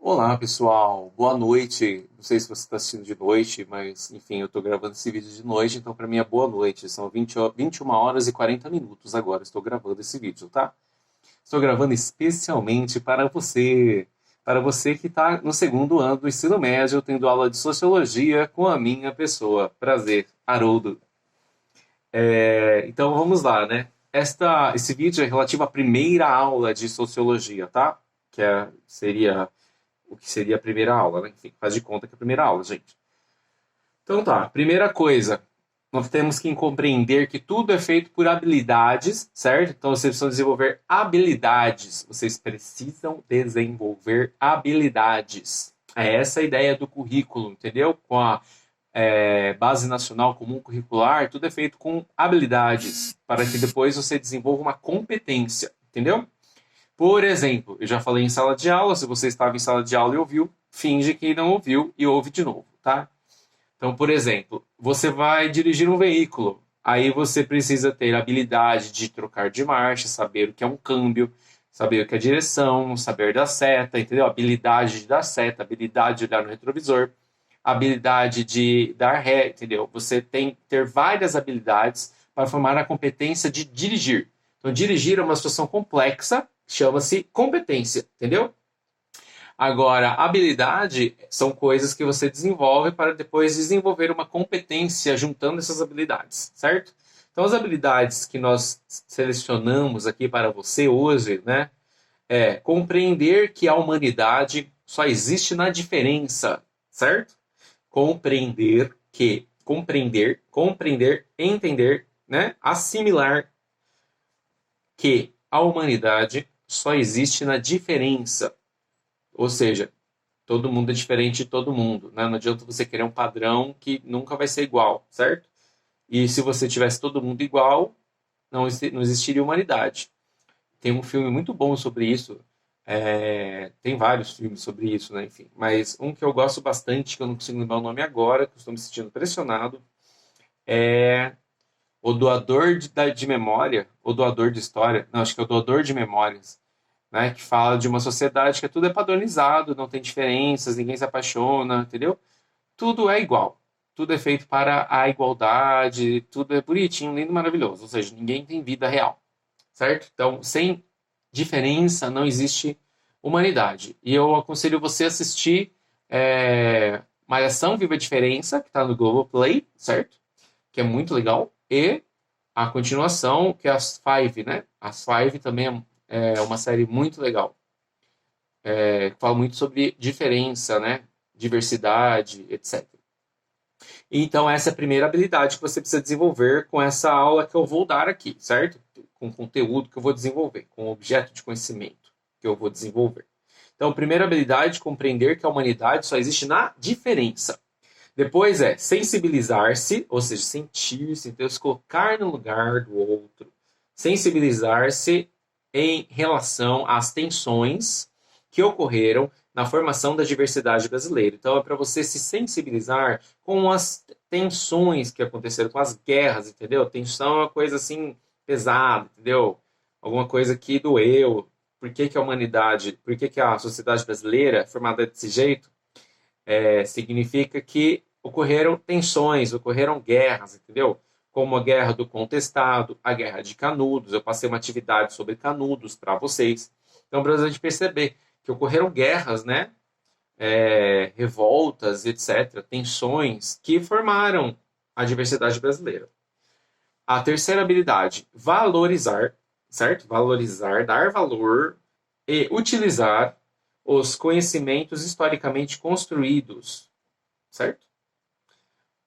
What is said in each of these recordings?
Olá, pessoal. Boa noite. Não sei se você está assistindo de noite, mas enfim, eu estou gravando esse vídeo de noite, então para mim é boa noite. São 21 horas e 40 minutos agora. Estou gravando esse vídeo, tá? Estou gravando especialmente para você que está no segundo ano do ensino médio, tendo aula de sociologia com a minha pessoa. Prazer, Haroldo. Então vamos lá, né? Esse vídeo é relativo à primeira aula de sociologia, tá? Seria o que seria a primeira aula, né? Enfim, faz de conta que é a primeira aula, gente. Então tá, primeira coisa, nós temos que compreender que tudo é feito por habilidades, certo? Então vocês precisam desenvolver habilidades. Vocês precisam desenvolver habilidades. É essa a ideia do currículo, entendeu? Com a Base Nacional Comum Curricular, tudo é feito com habilidades, para que depois você desenvolva uma competência, entendeu? Por exemplo, eu já falei em sala de aula, se você estava em sala de aula e ouviu, finge que não ouviu e ouve de novo, tá? Então, por exemplo, você vai dirigir um veículo, aí você precisa ter a habilidade de trocar de marcha, saber o que é um câmbio, saber o que é direção, saber dar seta, entendeu? Habilidade de dar seta, habilidade de olhar no retrovisor, habilidade de dar ré, entendeu? Você tem que ter várias habilidades para formar a competência de dirigir. Então, dirigir é uma situação complexa, chama-se competência, entendeu? Agora, habilidade são coisas que você desenvolve para depois desenvolver uma competência juntando essas habilidades, certo? Então, as habilidades que nós selecionamos aqui para você hoje, né, é compreender que a humanidade só existe na diferença, certo? Compreender, entender, né, assimilar que a humanidade só existe na diferença. Ou seja, todo mundo é diferente de todo mundo, né? Não adianta você querer um padrão que nunca vai ser igual, certo? E se você tivesse todo mundo igual, não existiria humanidade. Tem um filme muito bom sobre isso. Tem vários filmes sobre isso, né? Enfim, mas um que eu gosto bastante, que eu não consigo lembrar o nome agora, que eu estou me sentindo pressionado, é O Doador de Memória, ou Doador de História. Não, acho que é o Doador de Memórias, né, que fala de uma sociedade que tudo é padronizado, não tem diferenças, ninguém se apaixona, entendeu? Tudo é igual. Tudo é feito para a igualdade, tudo é bonitinho, lindo, maravilhoso. Ou seja, ninguém tem vida real, certo? Então, sem diferença não existe humanidade. E eu aconselho você a assistir Malhação Viva a Diferença, que está no Globoplay, certo? Que é muito legal. E a continuação, que é as Five, né? As Five também é uma série muito legal. Que fala muito sobre diferença, né? Diversidade, etc. Então, essa é a primeira habilidade que você precisa desenvolver com essa aula que eu vou dar aqui, certo? Com o conteúdo que eu vou desenvolver, com o objeto de conhecimento que eu vou desenvolver. Então, a primeira habilidade é compreender que a humanidade só existe na diferença. Depois é sensibilizar-se, ou seja, sentir-se, então se colocar no lugar do outro. Sensibilizar-se em relação às tensões que ocorreram na formação da diversidade brasileira. Então é para você se sensibilizar com as tensões que aconteceram, com as guerras, entendeu? Tensão é uma coisa assim pesada, entendeu? Alguma coisa que doeu. Por que, que a humanidade, por que, que a sociedade brasileira é formada desse jeito? Significa que ocorreram tensões, ocorreram guerras, entendeu? Como a Guerra do Contestado, a Guerra de Canudos. Eu passei uma atividade sobre Canudos para vocês. Então, para a gente perceber que ocorreram guerras, né? Revoltas, etc., tensões que formaram a diversidade brasileira. A terceira habilidade, valorizar, certo? Valorizar, dar valor e utilizar os conhecimentos historicamente construídos, certo?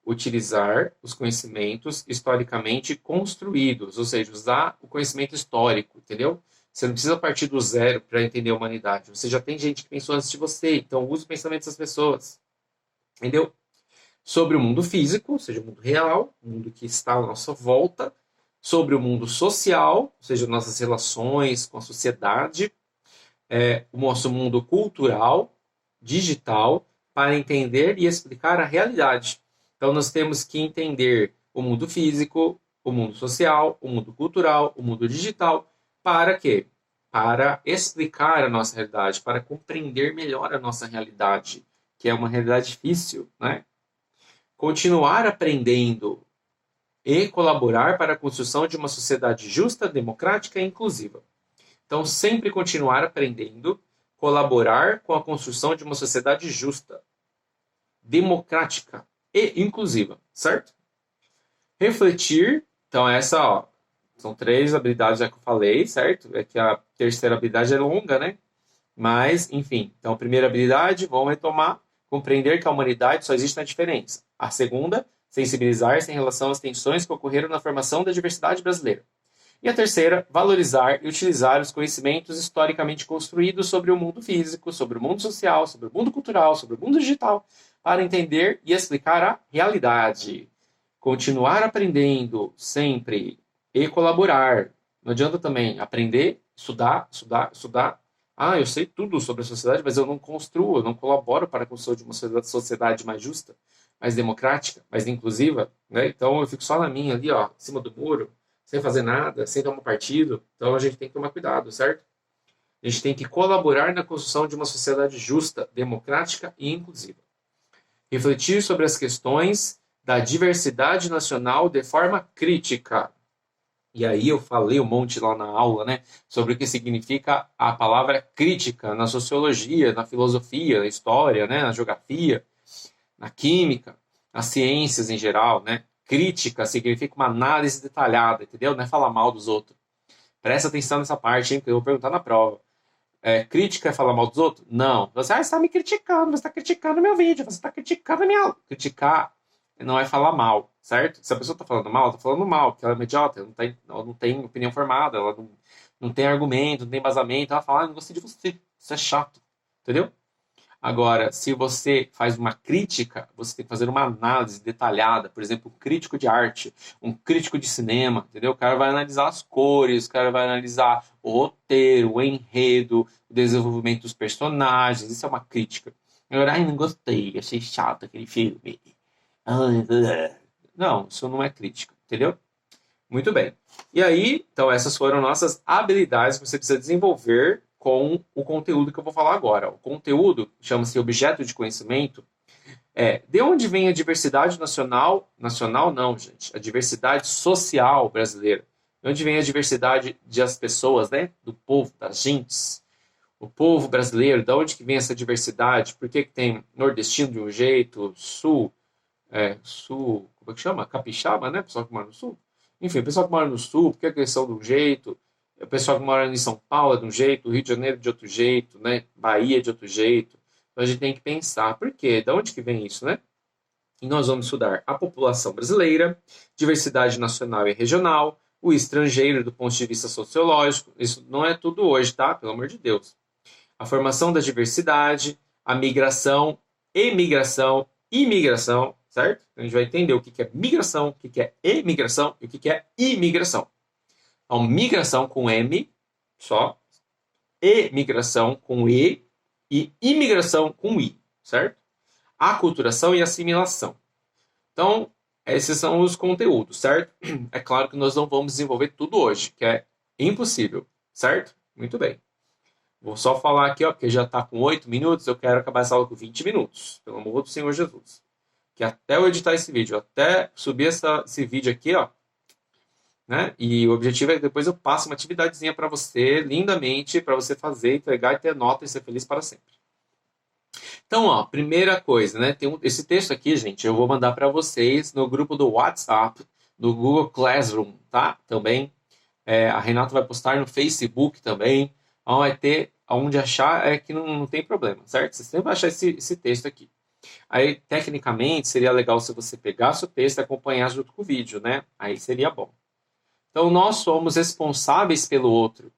Utilizar os conhecimentos historicamente construídos, ou seja, usar o conhecimento histórico, entendeu? Você não precisa partir do zero para entender a humanidade. Você já tem gente que pensou antes de você, então use o pensamento dessas pessoas, entendeu? Sobre o mundo físico, ou seja, o mundo real, o mundo que está à nossa volta, sobre o mundo social, ou seja, nossas relações com a sociedade, o nosso mundo cultural, digital, para entender e explicar a realidade. Então, nós temos que entender o mundo físico, o mundo social, o mundo cultural, o mundo digital, para quê? para explicar a nossa realidade, para compreender melhor a nossa realidade, que é uma realidade difícil, né? Continuar aprendendo e colaborar para a construção de uma sociedade justa, democrática e inclusiva. Então, sempre continuar aprendendo, colaborar com a construção de uma sociedade justa, democrática e inclusiva, certo? Refletir, então essa, ó, são 3 habilidades já que eu falei, certo? É que a terceira habilidade é longa, né? Mas, enfim, então a primeira habilidade, vamos retomar, compreender que a humanidade só existe na diferença. A segunda, sensibilizar-se em relação às tensões que ocorreram na formação da diversidade brasileira. E a terceira, valorizar e utilizar os conhecimentos historicamente construídos sobre o mundo físico, sobre o mundo social, sobre o mundo cultural, sobre o mundo digital, para entender e explicar a realidade. Continuar aprendendo sempre e colaborar. Não adianta também aprender, estudar, estudar, estudar. Ah, eu sei tudo sobre a sociedade, mas eu não construo, eu não colaboro para a construção de uma sociedade mais justa, mais democrática, mais inclusiva, né? Então eu fico só na minha ali, ó, em cima do muro, sem fazer nada, sem tomar partido. Então a gente tem que tomar cuidado, certo? A gente tem que colaborar na construção de uma sociedade justa, democrática e inclusiva. Refletir sobre as questões da diversidade nacional de forma crítica. E aí eu falei um monte lá na aula, né, sobre o que significa a palavra crítica na sociologia, na filosofia, na história, né, na geografia, na química, nas ciências em geral, né? Crítica significa uma análise detalhada, entendeu? Não é falar mal dos outros. Presta atenção nessa parte, hein, que eu vou perguntar na prova. Crítica é falar mal dos outros? Não. Você está me criticando, você está criticando meu vídeo, você está criticando a minha aula. Criticar não é falar mal, certo? Se a pessoa está falando mal, porque ela é idiota, ela não tem opinião formada, ela não tem argumento, não tem embasamento, ela fala, não gostei de você, isso é chato, entendeu? Agora, se você faz uma crítica, você tem que fazer uma análise detalhada. Por exemplo, um crítico de arte, um crítico de cinema, entendeu? O cara vai analisar as cores, o cara vai analisar o roteiro, o enredo, o desenvolvimento dos personagens. Isso é uma crítica. Agora, ai, não gostei, achei chato aquele filme. Não, isso não é crítica, entendeu? Muito bem. E aí, então, essas foram nossas habilidades que você precisa desenvolver com o conteúdo que eu vou falar agora. O conteúdo chama-se objeto de conhecimento. De onde vem a diversidade nacional? Nacional não, gente. A diversidade social brasileira. De onde vem a diversidade das pessoas, né? Do povo, das gentes. O povo brasileiro, de onde que vem essa diversidade? Por que tem nordestino de um jeito, sul, como é que chama? Capixaba, né? Pessoal que mora no sul. Enfim, o pessoal que mora no sul, porque eles são de um jeito, o pessoal que mora em São Paulo é de um jeito, Rio de Janeiro de outro jeito, né? Bahia de outro jeito. Então a gente tem que pensar, por quê? De onde que vem isso, né? E nós vamos estudar a população brasileira, diversidade nacional e regional, o estrangeiro do ponto de vista sociológico. Isso não é tudo hoje, tá? Pelo amor de Deus. A formação da diversidade, a migração, emigração, imigração, certo? Então a gente vai entender o que é migração, o que é emigração e o que é imigração. Então, migração com M só, emigração com E e imigração com I, certo? Aculturação e assimilação. Então, esses são os conteúdos, certo? É claro que nós não vamos desenvolver tudo hoje, que é impossível, certo? Muito bem. Vou só falar aqui, ó, porque já está com 8 minutos, eu quero acabar essa aula com 20 minutos, pelo amor do Senhor Jesus. Que até eu editar esse vídeo, até subir esse vídeo aqui, ó, né? E o objetivo é que depois eu passe uma atividadezinha para você, lindamente, para você fazer, entregar e ter nota e ser feliz para sempre. Então, ó, primeira coisa, né? Tem esse texto aqui, gente, eu vou mandar para vocês no grupo do WhatsApp, do Google Classroom, tá? Também. A Renata vai postar no Facebook também. Então, vai ter onde achar, que não tem problema, certo? Você sempre vai achar esse texto aqui. Aí, tecnicamente, seria legal se você pegasse o texto e acompanhasse junto com o vídeo, né? Aí seria bom. Então, nós somos responsáveis pelo outro,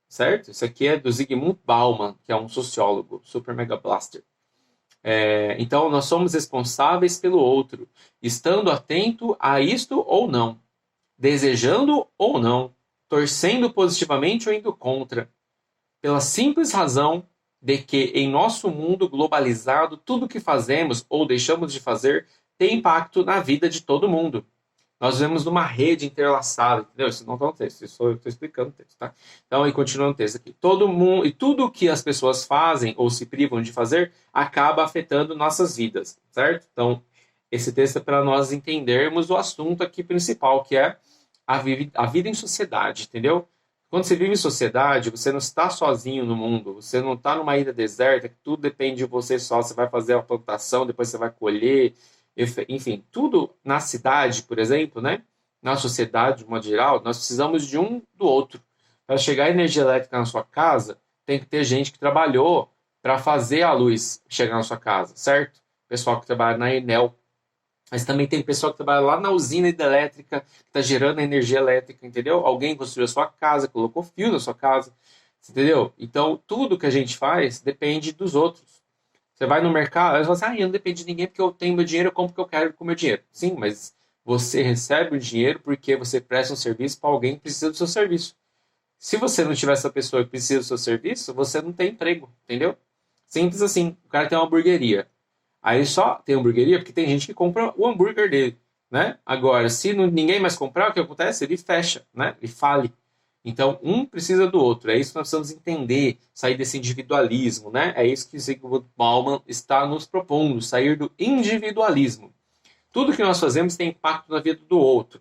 certo? Isso aqui é do Zygmunt Bauman, que é um sociólogo, super mega blaster. Então, nós somos responsáveis pelo outro, estando atento a isto ou não, desejando ou não, torcendo positivamente ou indo contra, pela simples razão de que em nosso mundo globalizado, tudo que fazemos ou deixamos de fazer tem impacto na vida de todo mundo. Nós vivemos numa rede interlaçada, entendeu? Isso não está no texto, isso eu estou explicando o texto, tá? Então, aí continuando o texto aqui. Todo mundo, e tudo que as pessoas fazem ou se privam de fazer acaba afetando nossas vidas, certo? Então, esse texto é para nós entendermos o assunto aqui principal, que é a vida em sociedade, entendeu? Quando você vive em sociedade, você não está sozinho no mundo, você não está numa ilha deserta, que tudo depende de você só, você vai fazer a plantação, depois você vai colher, enfim, tudo na cidade, por exemplo, né? Na sociedade, de modo geral, nós precisamos de um do outro. Para chegar a energia elétrica na sua casa, tem que ter gente que trabalhou para fazer a luz chegar na sua casa, certo? Pessoal que trabalha na Enel, mas também tem pessoal que trabalha lá na usina hidrelétrica, que está gerando energia elétrica, entendeu? Alguém construiu a sua casa, colocou fio na sua casa, entendeu? Então, tudo que a gente faz depende dos outros. Você vai no mercado, aí você fala assim, eu não dependo de ninguém porque eu tenho meu dinheiro, eu compro o que eu quero com o meu dinheiro. Sim, mas você recebe o dinheiro porque você presta um serviço para alguém que precisa do seu serviço. Se você não tiver essa pessoa que precisa do seu serviço, você não tem emprego, entendeu? Simples assim. O cara tem uma hamburgueria. Aí só tem hamburgueria porque tem gente que compra o hambúrguer dele, né? Agora, se ninguém mais comprar, o que acontece? Ele fecha, né? Ele fale. Então, um precisa do outro. É isso que nós precisamos entender, sair desse individualismo, né? É isso que Zygmunt Bauman está nos propondo, sair do individualismo. Tudo que nós fazemos tem impacto na vida do outro,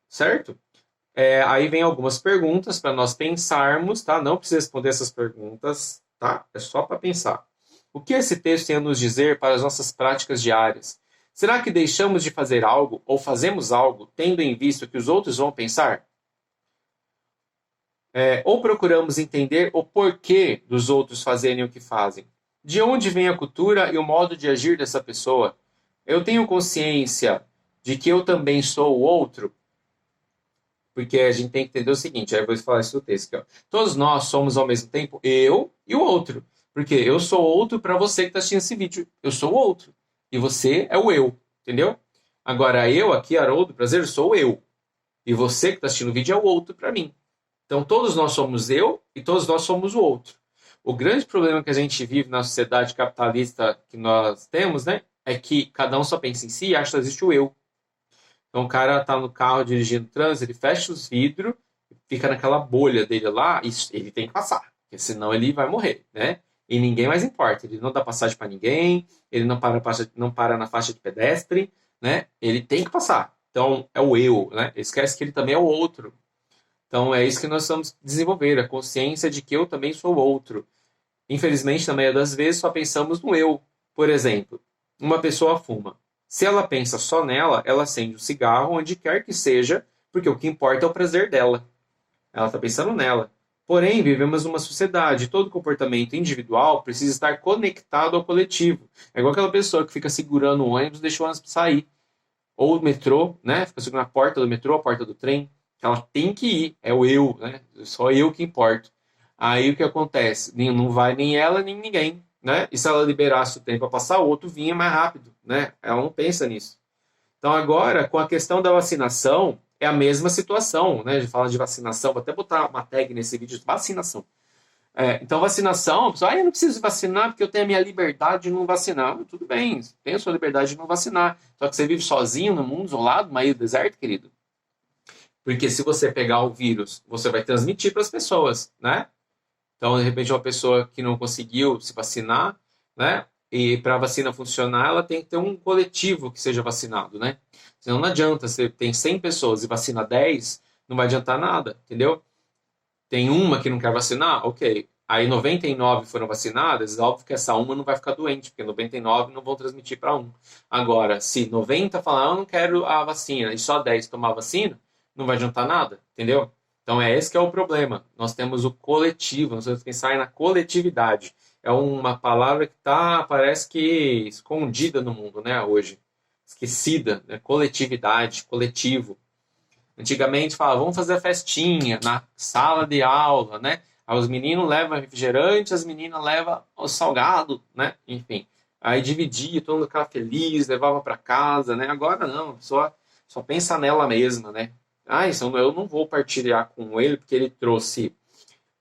certo? Aí vem algumas perguntas para nós pensarmos, tá? Não precisa responder essas perguntas, tá? É só para pensar. O que esse texto tem a nos dizer para as nossas práticas diárias? Será que deixamos de fazer algo ou fazemos algo tendo em vista o que os outros vão pensar? Ou procuramos entender o porquê dos outros fazerem o que fazem? De onde vem a cultura e o modo de agir dessa pessoa? Eu tenho consciência de que eu também sou o outro? Porque a gente tem que entender o seguinte, aí eu vou falar isso no texto aqui, ó. Todos nós somos ao mesmo tempo eu e o outro. Porque eu sou outro para você que está assistindo esse vídeo. Eu sou o outro. E você é o eu. Entendeu? Agora, eu aqui, Haroldo Prazer, sou eu. E você que está assistindo o vídeo é o outro para mim. Então, todos nós somos eu e todos nós somos o outro. O grande problema que a gente vive na sociedade capitalista que nós temos, né, é que cada um só pensa em si e acha que existe o eu. Então, o cara tá no carro dirigindo trânsito, ele fecha os vidros, fica naquela bolha dele lá e ele tem que passar, porque senão ele vai morrer, né? E ninguém mais importa. Ele não dá passagem para ninguém, ele não para na faixa de pedestre, né? Ele tem que passar. Então, é o eu, né? Ele esquece que ele também é o outro. Então, é isso que nós estamos desenvolver, a consciência de que eu também sou o outro. Infelizmente, na maioria das vezes, só pensamos no eu. Por exemplo, uma pessoa fuma. Se ela pensa só nela, ela acende um cigarro onde quer que seja, porque o que importa é o prazer dela. Ela está pensando nela. Porém, vivemos numa sociedade, todo comportamento individual precisa estar conectado ao coletivo. É igual aquela pessoa que fica segurando o ônibus e deixa o ônibus sair. Ou o metrô, né? Fica segurando a porta do metrô, a porta do trem. Ela tem que ir, é o eu, né? Só eu que importo. Aí o que acontece? Não vai nem ela, nem ninguém, né? E se ela liberasse o tempo para passar, o outro vinha mais rápido, né? Ela não pensa nisso. Então agora, com a questão da vacinação, é a mesma situação, né? A gente fala de vacinação, vou até botar uma tag nesse vídeo, vacinação. Então, vacinação, a pessoa, eu não preciso vacinar porque eu tenho a minha liberdade de não vacinar. Tudo bem, tem a sua liberdade de não vacinar. Só que você vive sozinho no mundo, isolado, no meio do deserto, querido. Porque se você pegar o vírus, você vai transmitir para as pessoas, né? Então, de repente, uma pessoa que não conseguiu se vacinar, né? E para a vacina funcionar, ela tem que ter um coletivo que seja vacinado, né? Senão não adianta, você tem 100 pessoas e vacina 10, não vai adiantar nada, entendeu? Tem uma que não quer vacinar, ok. Aí 99 foram vacinadas, óbvio que essa uma não vai ficar doente, porque 99 não vão transmitir para um. Agora, se 90 falar, eu não quero a vacina, e só 10 tomar a vacina, não vai adiantar nada, entendeu? Então é esse que é o problema. Nós temos o coletivo, nós temos que pensar na coletividade. É uma palavra que está, parece que escondida no mundo, né, hoje. Esquecida, né? Coletividade, coletivo. Antigamente falava, vamos fazer a festinha na sala de aula, né? Aí os meninos levam refrigerante, as meninas levam o salgado, né? Enfim, aí dividia, todo mundo ficava feliz, levava para casa, né? Agora não, a pessoa só pensa nela mesma, né? Isso eu não vou partilhar com ele porque ele trouxe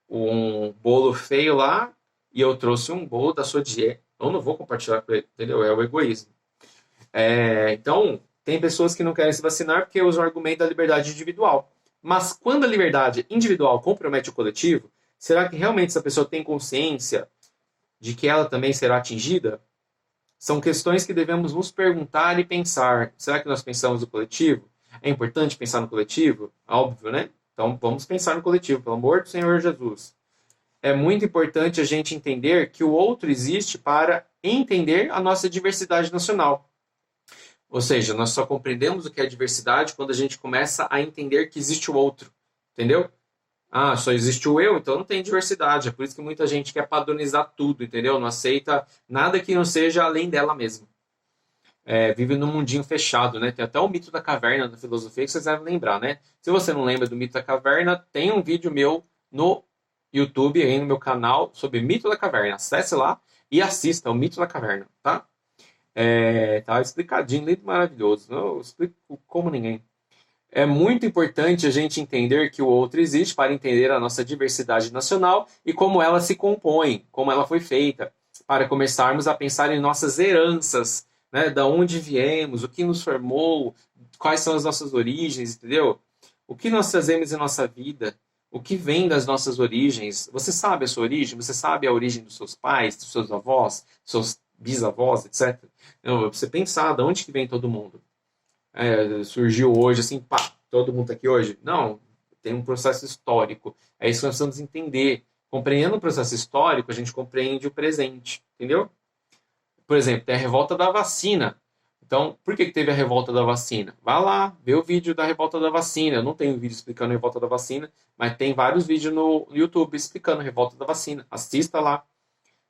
um bolo feio lá e eu trouxe um bolo da sua dieta. Eu não vou compartilhar com ele, entendeu? É o egoísmo. Então, Tem pessoas que não querem se vacinar porque usam o argumento da liberdade individual. Mas quando a liberdade individual compromete o coletivo, será que realmente essa pessoa tem consciência de que ela também será atingida? São questões que devemos nos perguntar e pensar. Será que nós pensamos no coletivo? É importante pensar no coletivo? Óbvio, né? Então vamos pensar no coletivo, pelo amor do Senhor Jesus. É muito importante a gente entender que o outro existe para entender a nossa diversidade nacional. Ou seja, nós só compreendemos o que é diversidade quando a gente começa a entender que existe o outro. Entendeu? Ah, só existe o eu, então não tem diversidade. É por isso que muita gente quer padronizar tudo, entendeu? Não aceita nada que não seja além dela mesma. Vive num mundinho fechado, né? Tem até o mito da caverna da filosofia que vocês devem lembrar, né? Se você não lembra do mito da caverna, tem um vídeo meu no YouTube, aí no meu canal, sobre mito da caverna. Acesse lá e assista o mito da caverna, tá? Tá explicadinho, lindo, maravilhoso. Eu explico como ninguém. É muito importante a gente entender que o outro existe para entender a nossa diversidade nacional e como ela se compõe, como ela foi feita, para começarmos a pensar em nossas heranças, né? Da onde viemos, o que nos formou, quais são as nossas origens, entendeu? O que nós trazemos em nossa vida, o que vem das nossas origens. Você sabe a sua origem? Você sabe a origem dos seus pais, dos seus avós, dos seus bisavós, etc. Não, você pensar de onde que vem todo mundo. Surgiu hoje, assim, pá, todo mundo tá aqui hoje. Não, tem um processo histórico. É isso que nós precisamos entender. Compreendendo o processo histórico, a gente compreende o presente, entendeu? Por exemplo, tem a revolta da vacina. Então, por que teve a revolta da vacina? Vá lá, vê o vídeo da revolta da vacina. Eu não tenho vídeo explicando a revolta da vacina, mas tem vários vídeos no YouTube explicando a revolta da vacina. Assista lá,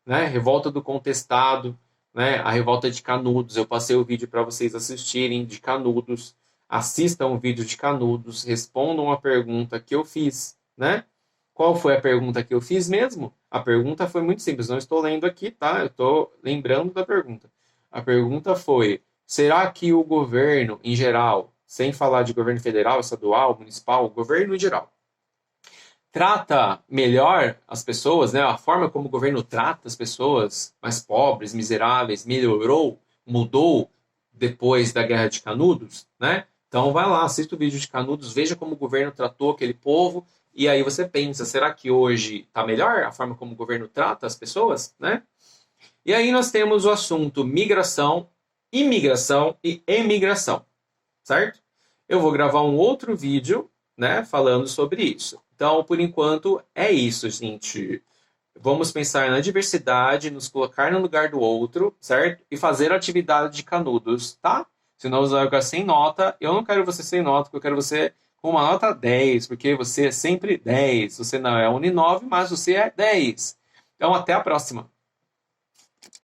né? Revolta do contestado, né? A revolta de Canudos. Eu passei o vídeo para vocês assistirem de Canudos. Assistam o vídeo de Canudos, respondam a pergunta que eu fiz, né? Qual foi a pergunta que eu fiz mesmo? A pergunta foi muito simples, não estou lendo aqui, tá? Eu estou lembrando da pergunta. A pergunta foi: será que o governo em geral, sem falar de governo federal, estadual, municipal, o governo em geral, trata melhor as pessoas, né? A forma como o governo trata as pessoas mais pobres, miseráveis, melhorou, mudou depois da Guerra de Canudos, né? Então vai lá, assista o vídeo de Canudos, veja como o governo tratou aquele povo e aí você pensa, será que hoje está melhor a forma como o governo trata as pessoas, né? E aí nós temos o assunto migração, imigração e emigração, certo? Eu vou gravar um outro vídeo, né, falando sobre isso. Então, por enquanto, é isso, gente. Vamos pensar na diversidade, nos colocar no lugar do outro, certo? E fazer atividade de Canudos, tá? Senão você vai ficar sem nota. Eu não quero você sem nota, porque eu quero você com uma nota 10, porque você é sempre 10. Você não é Uninove, mas você é 10. Então, até a próxima.